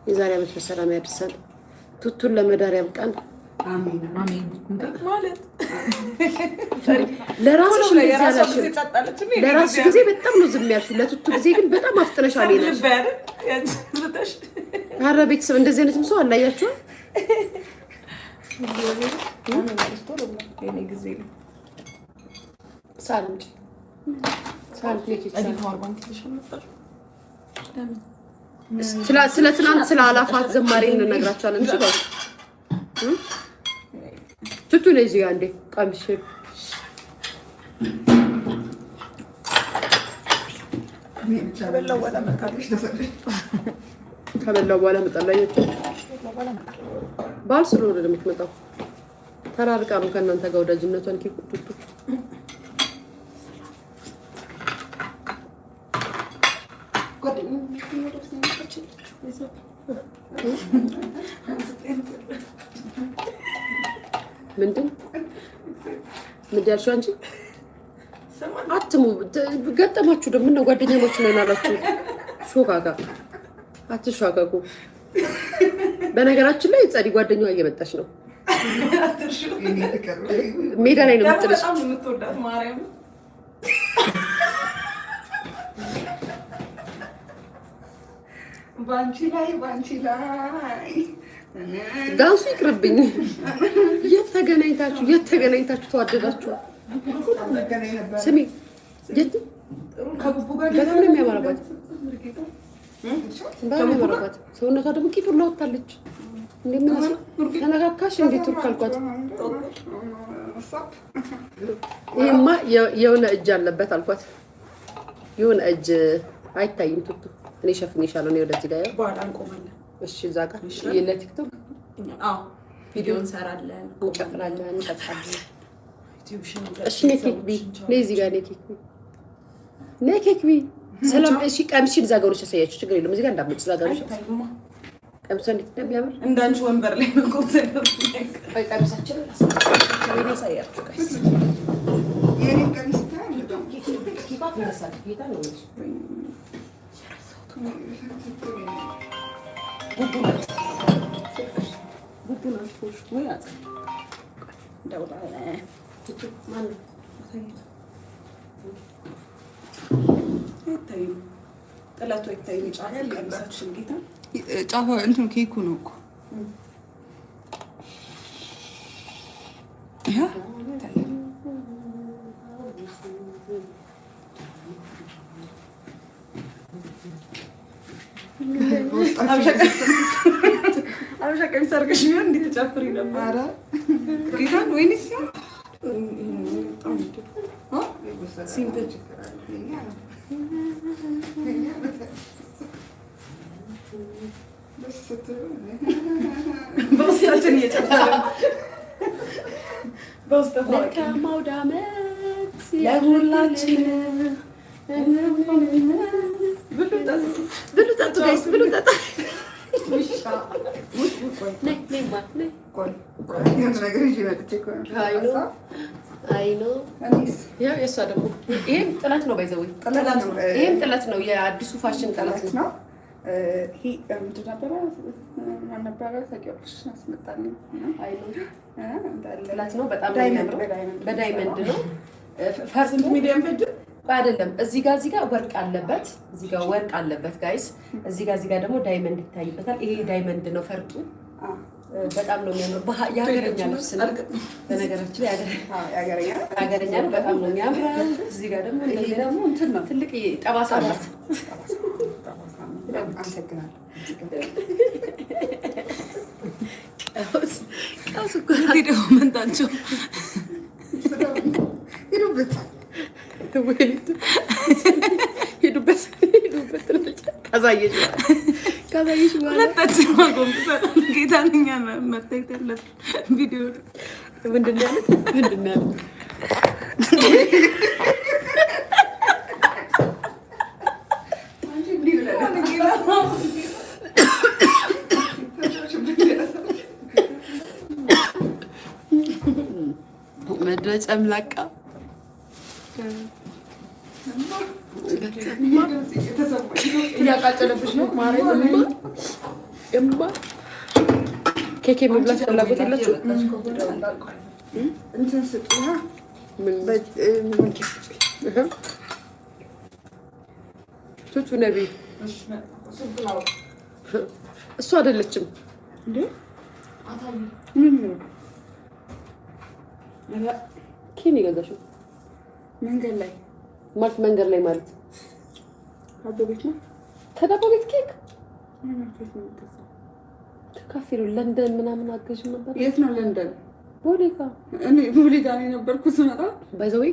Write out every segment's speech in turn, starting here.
የዛሬ ዓመት በሰላም ያድርሰን። ቱቱን ለመዳር ያብቃን። አሜን አሜን። ማለት ለራስሽ ለራስሽ ጊዜ በጣም ነው ዝም ያልሽው። ለቱቱ ጊዜ ግን በጣም አፍጥነሻል። ኧረ ቤተሰብ እንደዚህ አይነትም ሰው አላያችሁ? ሳልንጭ ስለ ትናንት ስለ አላፋት ዘማሪ እንነግራቸዋለን። እሺ ጋር ቱቱ ነው እዚህ አንዴ ቀምሽ ከበላው በኋላ መጣላየች ባል ስለሆነ ነው የምትመጣው። ተራርቃ ነው ከእናንተ ጋር ወዳጅነቷን ቱቱ ምንድን ያልሽው አንቺ? አትሙ ገጠማችሁ ደግሞ ነው ጓደኛሞች ነን አላችሁ። ሾጋጋ አትሻጋጉ። በነገራችን ላይ ጸዲ ጓደኛዋ እየመጣች ነው። ሜዳ ላይ ነው የምትጥልሽ። ባንቺ ላይ ዳንሱ ይቅርብኝ። የት ተገናኝታችሁ ተዋደዳችሁ? ስሚ ከቡቡ ጋር በጣም ነው የሚያማራባት። ሰውነቷ ደግሞ ቂጡን ላወጣለች። እንደምን ተነካካሽ? እንዴት ቱርክ አልኳት። ይሄማ የሆነ እጅ አለበት አልኳት። የሆነ እጅ አይታይም ቱቱ። እኔ ሸፍኔሻለሁ። እኔ ወደዚህ ጋር በኋላ እንቆማለን። እሺ እዛ ጋር ለቲክቶክ ቪዲዮ እንሰራለን፣ እንጨፍራለን፣ እንጠጣለን። እሺ ኔኬክ ቢ ለዚህ ጋር ኔኬክ ቢ ሰላም። እሺ ቀምሽ እዛ ጋር ነው ያሳያችሁ። ችግር የለም። እዚህ ጋር እንዳትመጭ እዛ ጋር ነው ቀምሳ እንዴት እንደሚያምር እንዳንቺ ወንበር ላይ መቆም ዘነበ። አይ ቀምሳችን ያሳያችሁ ጋይስ። የኔ ቀምስ ታዲያ ኪፓት ይነሳል። ጌታ ነው እንጂ ቡቡን አልፎሽ ወይ አጽ ደውላ ቱቱ ማን አይታይም። ጥላቱ አይታይም። ጫፍ ቀምሳችን ጌታ ጫፍ እንትን ኬኩ ነው እኮ ያ አብሻ ቀሚስ አድርገሽ ቢሆን እንዴት ተጨፍሪ ነበር? ጌታን ወይንስ ሲምፕል በውስጣችን እየጨፈረ በውስጥ መልካም አውደ ዓመት ለሁላችን። ብሉ ጠጡ ጋይስ፣ ብሉ ጠጡ። ያው የእሷ ደግሞ ይሄም ጥለት ነው። ባይዘው ይሄም ጥለት ነው። የአዲሱ ፋሽን ጥለት ነው። ጥለት ነው። በጣም በዳይመንድ ነው። ፈርጥ ሚዲየም ሄድ አይደለም። እዚህ ጋር ወርቅ አለበት። እዚህ ጋር ወርቅ አለበት ጋይስ። እዚህ ጋር ደግሞ ዳይመንድ ይታይበታል። ይሄ ዳይመንድ ነው ፈርጡ። በጣም ነው የሚያምር። የሀገረኛ ልብስ ነው በነገራችን ላይ የሀገረኛ ነው። በጣም ነው የሚያምረው። እዚህ ጋር ደግሞ ይሄ ደግሞ እንትን ነው ትልቅ ጠባሳ አላት። አመሰግናለሁ። ቀውስ እኮ ቪዲዮ መንታቸው ሄዱበት ካሳየሽ በኋላ ሁለታችን ማጎንብሰን ጌታንኛ መታየት ያለብን ቪዲዮ ምንድን ነው ያሉት? መድረ ጨምላቃ እያቃጨለብሽ ነው ማርያም። እማ ኬክ የሚብላት ፍላጎት የላችሁ? እንትን ስጡና ቱቱ ነቢ እሱ አይደለችም እንዴ? ኬን የገዛሽው መንገድ ላይ ማለት መንገድ ላይ ማለት አቦ ቤት ነው። ከዳቦ ቤት ኬክ ተካፊሩ ለንደን ምናምን አገዥ ነበር። የት ነው ለንደን? ቦሌ ጋ። እኔ ቦሌ ጋ ነው የነበርኩት ስመጣ። ባይዘዌ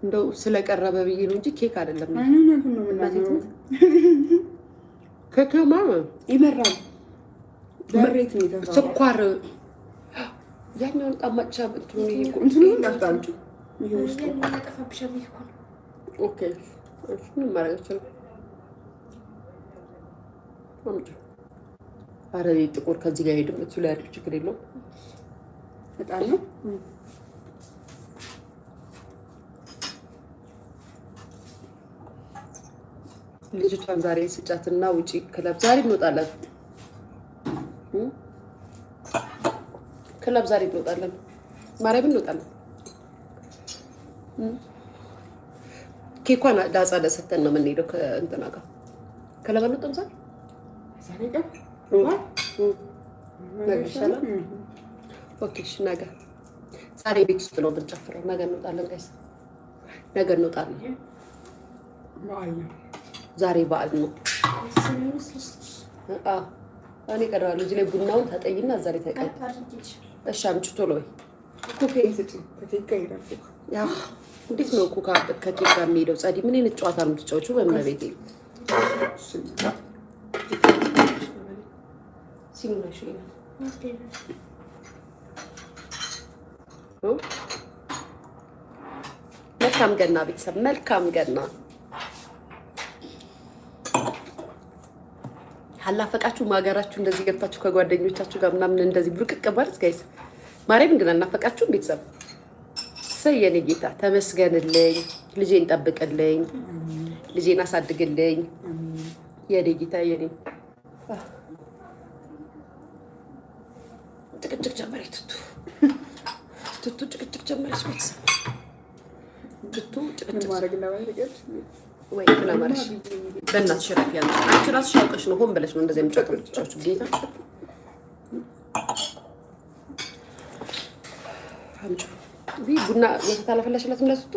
እንደው ስለቀረበ ብዬ ነው እንጂ ኬክ አይደለም። ኬክማ ይመራል። በሬት ነው የተሰራው። ስኳር ያኛውን ጣማጫ እንትኑ ያፍጣሉ። ይሄ ውስጥ ኦኬ እሱ ምን ማድረግ ይችላል? አረ ጥቁር ከዚህ ጋር ሄድም እሱ ላይ ያለው ችግር የለውም። በጣም ነው ልጅቷን ዛሬ ስጫትና ውጪ ክለብ ዛሬ እንወጣለን። ክለብ ዛሬ እንወጣለን። ማርያም እንወጣለን። ኬኳን ዳጻ ደሰተን ነው የምንሄደው ከእንትና ጋር ክለብ እንወጣም ዛሬ ዛሬ ጋር ነገ ይሻላል። ኦኬ እሺ ነገ ዛሬ ቤት ውስጥ ነው የምንጨፍረው። ነገ እንወጣለን ጋይስ፣ ነገ እንወጣለን። ዛሬ በዓል ነው። እኔ ቀረዋለሁ እዚህ ላይ ቡናውን ታጠይና እዛ ላይ ተቀይ። እሺ አምጪ ቶሎ ወይ እንዴት ነው ኩካ ከኬክ ጋር የሚሄደው? ጸዲ ምን አይነት ጨዋታ ነው የምትጫወቹው? በእመቤቴ መልካም ገና ቤተሰብ፣ መልካም ገና። አላፈቃችሁ ማገራችሁ እንደዚህ ገብታችሁ ከጓደኞቻችሁ ጋር ምናምን እንደዚህ ብርቅቅ ማለት ጋይስ፣ ማርያም ግን አናፈቃችሁም ቤተሰብ? የኔ ጌታ ተመስገንልኝ፣ ልጄን ጠብቅልኝ፣ ልጄን አሳድግልኝ። የኔ ጌታ የኔ ጭቅጭቅ ጀመረች። ቱቱ ጭቅጭቅ ጀመረች። ቤተሰብ ቱቱ ጭቅጭቅ ወይ ምን አማረሽ? በእናትሽ ረፊ ያለ አንቺ እራስሽ አውቀሽ ነው ሆን ብለሽ ነው እንደዚህ የምትጫወቱ ጌታ አምጪ ቡና ወተት አላፈላሽላትም ለቱቱ?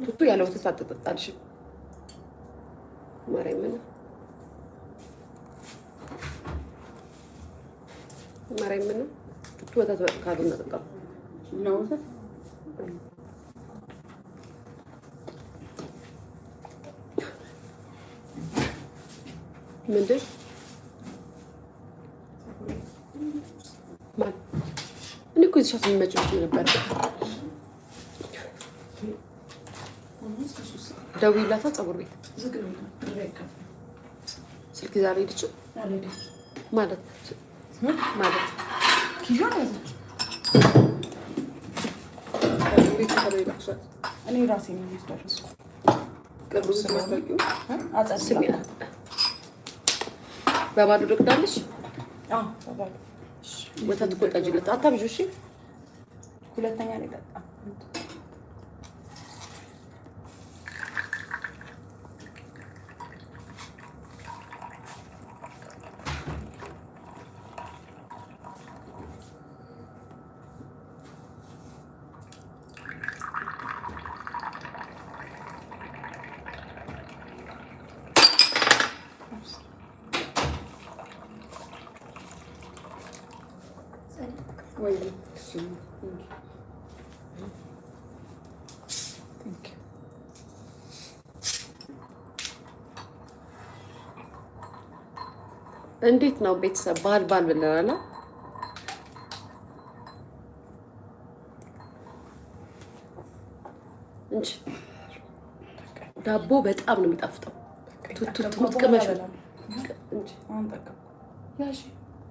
ቱቱ ያለ ወተት አትጠጣልሽም። ማርያምን ማርያምን ቱቱ ወተት ካልሆነ አትጠጣም ነው ወተት ምንድን ማን እኔ እኮ እዚህ ሻት የሚመጭሽ ነበር። ደውዪላታ ፀጉር ቤት ስልክ ዛሬ ሄደችው ማለት እኔ ራሴ ነው የሚያስደርሱ በባዶ ዶቅዳለሽ። ወተት እኮ ጠጪለት አታብዢው። እሺ ሁለተኛ ላይ ጠጣ። እንዴት ነው ቤተሰብ? ባህል ብለናል። እንጂ ዳቦ በጣም ነው የሚጣፍጠው። ቱቱ ምትቀመሽ እንጂ ያሺ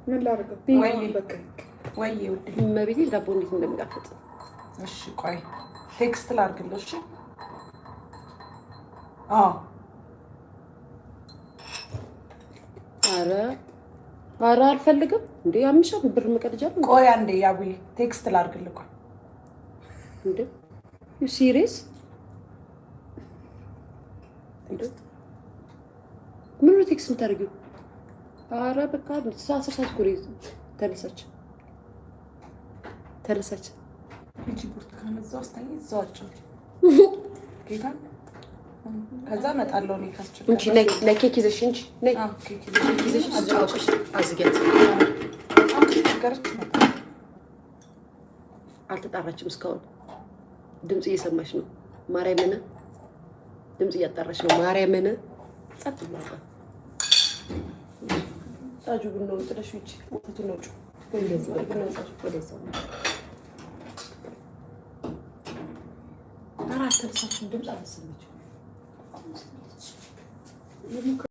ምን ላድርገው? ወይ እመቤቴ ዳቦ እንዴት እንደሚጣፍጥ። እሺ ቆይ ቴክስት ላድርግልሽ። አረ ኧረ አልፈልግም እንዴ ያምሻል ብር መቀደጃለሁ። ቆይ አንዴ ያቡዬ ቴክስት ላድርግልህ እንዴ ዩ ሲሪየስ ምን ነው ቴክስት የምታደርጊው? ኧረ በቃ ሳሳት ኩሪ ተነሳች እቺ ብርቱካን እዛው አስተኝ እዛው አጭው ጌታ ከዛ እመጣለሁ እኔ ካስቸገረ እንጂ ነይ ኬክ ይዘሽ እንጂ ነይ ኬክ ይዘሽ አጫውተሽ አዝጊያት። አልተጣራችም እስካሁን ድምጽ እየሰማች ነው። ማርያምን ድምጽ እያጣራች ነው። ማርያምን ጸጥ ብላታ ጻጁ ነው ጥለሽ ውጪ ወጥቶ ነው ጩ እንደዚህ ነው ወደዛ አራት ተልሳችሁ ድምጽ አልሰማችም።